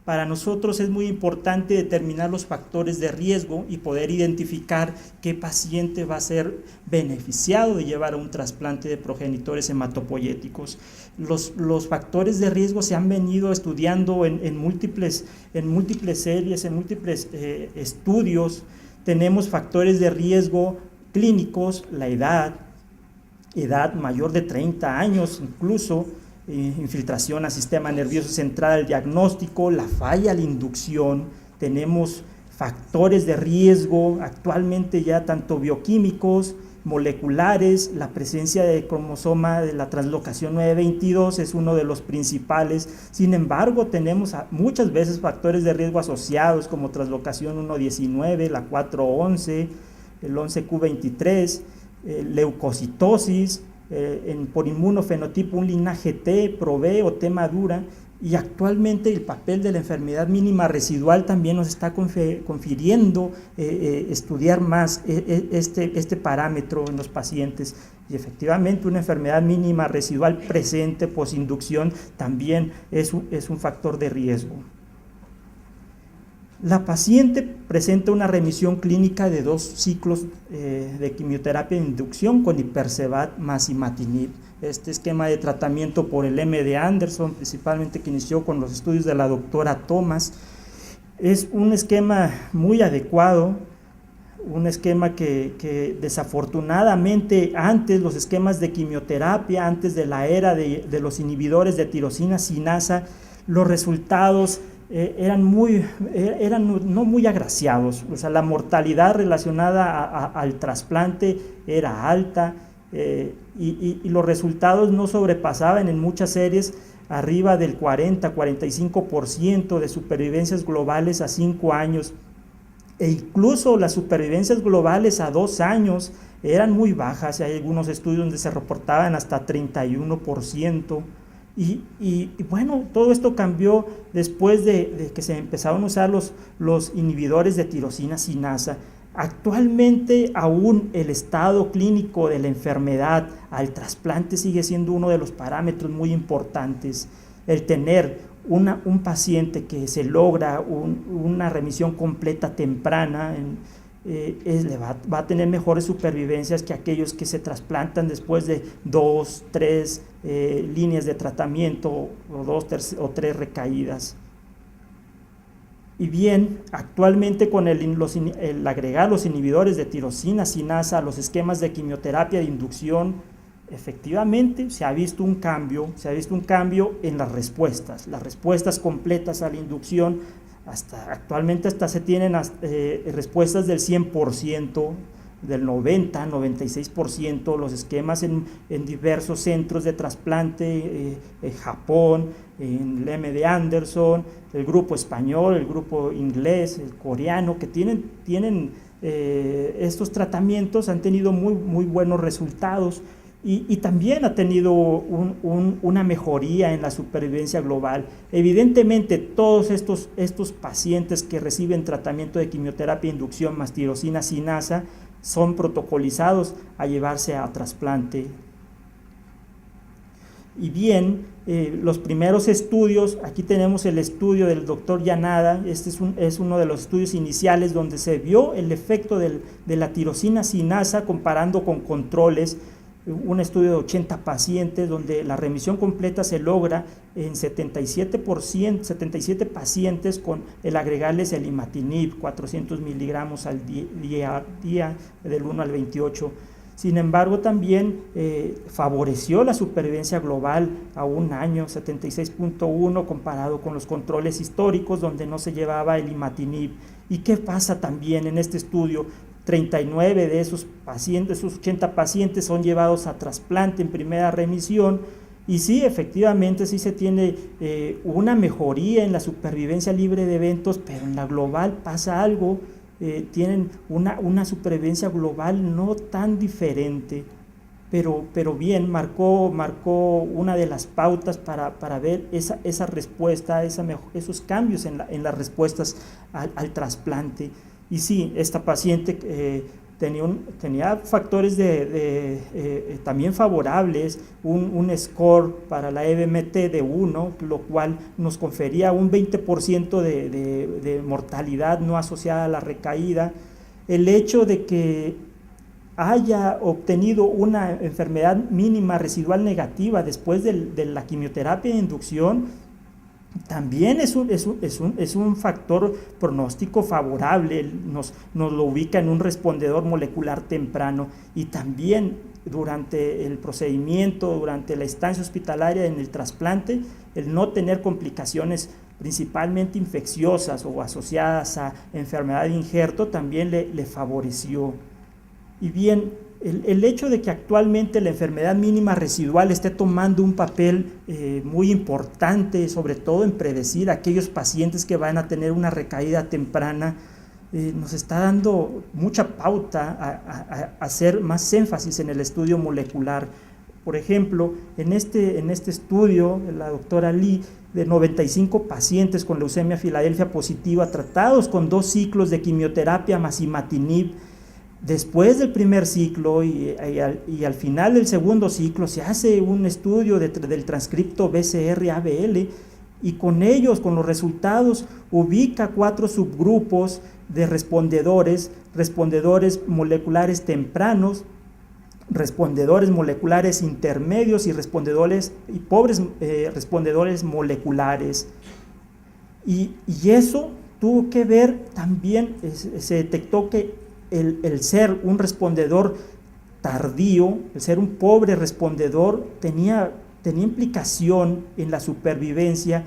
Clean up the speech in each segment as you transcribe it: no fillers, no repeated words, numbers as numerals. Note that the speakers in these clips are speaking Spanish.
Para nosotros es muy importante determinar los factores de riesgo y poder identificar qué paciente va a ser beneficiado de llevar a un trasplante de progenitores hematopoyéticos. Los factores de riesgo se han venido estudiando en múltiples series, en múltiples estudios. Tenemos factores de riesgo clínicos, la edad mayor de 30 años incluso, infiltración al sistema nervioso central, el diagnóstico, la falla a la inducción. Tenemos factores de riesgo actualmente ya tanto bioquímicos, moleculares. La presencia de cromosoma de la translocación 922 es uno de los principales. Sin embargo, tenemos muchas veces factores de riesgo asociados como translocación 119, la 411, el 11q23, leucocitosis, por inmunofenotipo, un linaje T, Pro-B o T madura, y actualmente el papel de la enfermedad mínima residual también nos está confiriendo estudiar más este parámetro en los pacientes. Y efectivamente una enfermedad mínima residual presente posinducción también es un factor de riesgo. La paciente presenta una remisión clínica de 2 ciclos de quimioterapia de inducción con Hipercevat más imatinib. Este esquema de tratamiento por el MD Anderson, principalmente que inició con los estudios de la doctora Thomas, es un esquema muy adecuado, un esquema que desafortunadamente antes los esquemas de quimioterapia, antes de la era de los inhibidores de tirosina sinasa, los resultados eran no muy agraciados. O sea, la mortalidad relacionada al trasplante era alta, y los resultados no sobrepasaban en muchas series arriba del 40-45% de supervivencias globales a 5 años, e incluso las supervivencias globales a 2 años eran muy bajas. Hay algunos estudios donde se reportaban hasta 31%. Y bueno, todo esto cambió después de que se empezaron a usar los inhibidores de tirosina sinasa. Actualmente aún el estado clínico de la enfermedad al trasplante sigue siendo uno de los parámetros muy importantes. El tener un paciente que se logra una remisión completa temprana va a tener mejores supervivencias que aquellos que se trasplantan después de 2, 3 líneas de tratamiento o 2 o 3 recaídas. Y bien, actualmente con el agregar los inhibidores de tirosina sinasa a los esquemas de quimioterapia de inducción, efectivamente se ha visto un cambio en las respuestas completas a la inducción. Actualmente se tienen respuestas del 100%, del 90-96%, los esquemas en diversos centros de trasplante, en Japón, en el MD Anderson, el grupo español, el grupo inglés, el coreano, que tienen estos tratamientos, han tenido muy buenos resultados. Y también ha tenido una mejoría en la supervivencia global. Evidentemente, todos estos pacientes que reciben tratamiento de quimioterapia de inducción más tirosina sinasa son protocolizados a llevarse a trasplante. Y bien, los primeros estudios, aquí tenemos el estudio del doctor Yanada. Este es uno de los estudios iniciales donde se vio el efecto de la tirosina sinasa comparando con controles. Un estudio de 80 pacientes donde la remisión completa se logra en 77 pacientes con el agregarles el imatinib, 400 miligramos al día del 1 al 28. Sin embargo, también favoreció la supervivencia global a 1 año, 76.1, comparado con los controles históricos donde no se llevaba el imatinib. ¿Y qué pasa también en este estudio? 39 de esos pacientes, esos 80 pacientes son llevados a trasplante en primera remisión, y sí, efectivamente, sí se tiene una mejoría en la supervivencia libre de eventos, pero en la global pasa algo, tienen una supervivencia global no tan diferente, pero bien, marcó una de las pautas para ver esa respuesta, esos cambios en las respuestas al trasplante. Y sí, esta paciente tenía factores también favorables, un score para la EBMT de 1, lo cual nos confería un 20% de mortalidad no asociada a la recaída. El hecho de que haya obtenido una enfermedad mínima residual negativa después de la quimioterapia de inducción también es un factor pronóstico favorable, nos lo ubica en un respondedor molecular temprano, y también durante el procedimiento, durante la estancia hospitalaria en el trasplante, el no tener complicaciones principalmente infecciosas o asociadas a enfermedad de injerto también le favoreció. Y bien, el hecho de que actualmente la enfermedad mínima residual esté tomando un papel muy importante, sobre todo en predecir a aquellos pacientes que van a tener una recaída temprana, nos está dando mucha pauta a hacer más énfasis en el estudio molecular. Por ejemplo, en este estudio, la doctora Lee, de 95 pacientes con leucemia Filadelfia positiva tratados con 2 ciclos de quimioterapia más imatinib, después del primer ciclo y al final del segundo ciclo se hace un estudio del transcripto BCR-ABL, y con ellos, con los resultados, ubica 4 subgrupos de respondedores moleculares tempranos, respondedores moleculares intermedios y pobres respondedores moleculares. Y eso tuvo que ver también, se detectó que el ser un respondedor tardío, el ser un pobre respondedor, tenía implicación en la supervivencia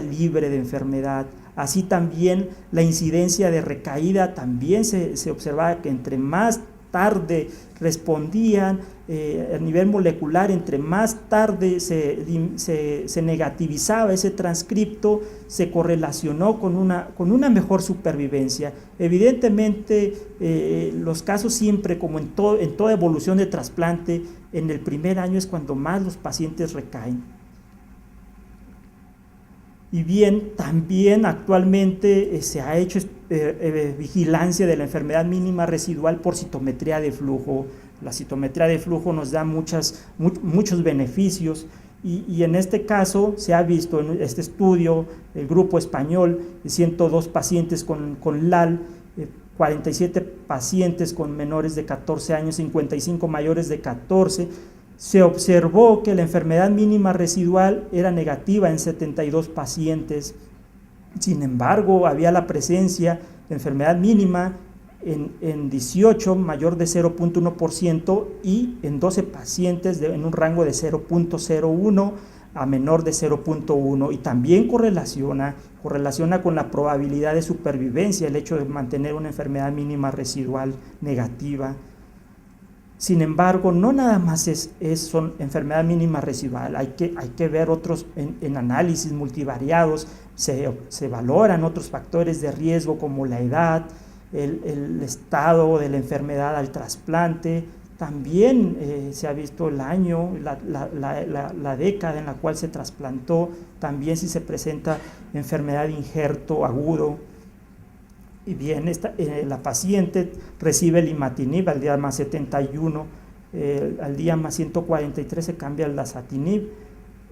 libre de enfermedad. Así también la incidencia de recaída también se observaba que entre más tarde respondían a nivel molecular, entre más tarde se negativizaba ese transcripto, se correlacionó con una mejor supervivencia. Evidentemente, los casos siempre, como en toda evolución de trasplante, en el primer año es cuando más los pacientes recaen. Y bien, también actualmente se ha hecho vigilancia de la enfermedad mínima residual por citometría de flujo. La citometría de flujo nos da muchos beneficios, y en este caso se ha visto en este estudio, el grupo español, 102 pacientes con LAL, 47 pacientes con menores de 14 años, 55 mayores de 14, se observó que la enfermedad mínima residual era negativa en 72 pacientes. Sin embargo, había la presencia de enfermedad mínima en 18, mayor de 0.1%, y en 12 pacientes en un rango de 0.01 a menor de 0.1, y también correlaciona con la probabilidad de supervivencia el hecho de mantener una enfermedad mínima residual negativa. Sin embargo, no nada más son enfermedad mínima residual, hay que ver otros en análisis multivariados, se valoran otros factores de riesgo como la edad, el estado de la enfermedad al trasplante, también se ha visto el año, la década en la cual se trasplantó, también si se presenta enfermedad de injerto agudo. Y bien, la paciente recibe el imatinib al día más 71, al día más 143 se cambia al dasatinib,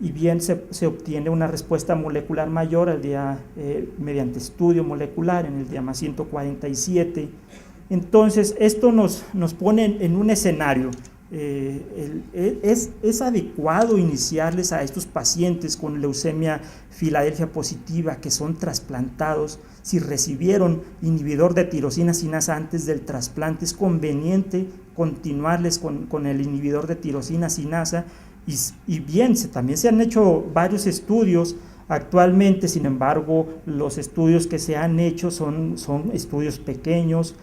y bien se obtiene una respuesta molecular mayor al día mediante estudio molecular en el día más 147. Entonces, esto nos pone en un escenario. Es adecuado iniciarles a estos pacientes con leucemia Filadelfia positiva que son trasplantados, si recibieron inhibidor de tirosina sinasa antes del trasplante, es conveniente continuarles con el inhibidor de tirosina sinasa. Y bien, también se han hecho varios estudios actualmente, sin embargo, los estudios que se han hecho son estudios pequeños,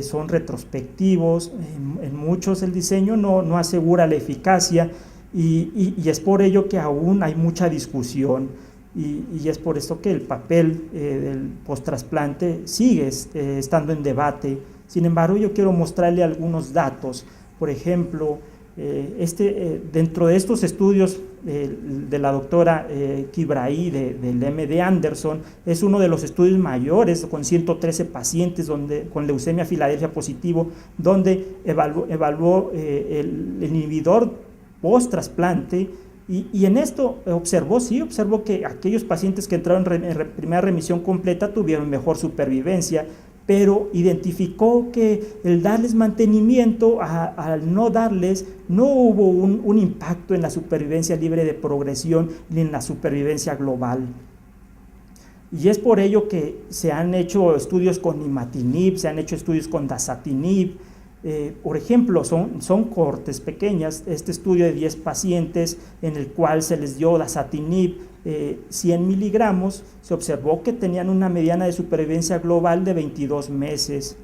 son retrospectivos, en muchos el diseño no asegura la eficacia, y es por ello que aún hay mucha discusión, y es por esto que el papel del post-trasplante sigue estando en debate. Sin embargo, yo quiero mostrarle algunos datos. Por ejemplo, Dentro de estos estudios de la doctora Kibraí del MD Anderson, es uno de los estudios mayores con 113 pacientes con leucemia Filadelfia positivo, donde evaluó el inhibidor post-trasplante, y en esto observó que aquellos pacientes que entraron en primera remisión completa tuvieron mejor supervivencia, pero identificó que el darles mantenimiento, al no darles, no hubo un impacto en la supervivencia libre de progresión ni en la supervivencia global. Y es por ello que se han hecho estudios con imatinib, se han hecho estudios con dasatinib. Por ejemplo, son cohortes pequeñas. Este estudio de 10 pacientes en el cual se les dio dasatinib 100 miligramos, se observó que tenían una mediana de supervivencia global de 22 meses.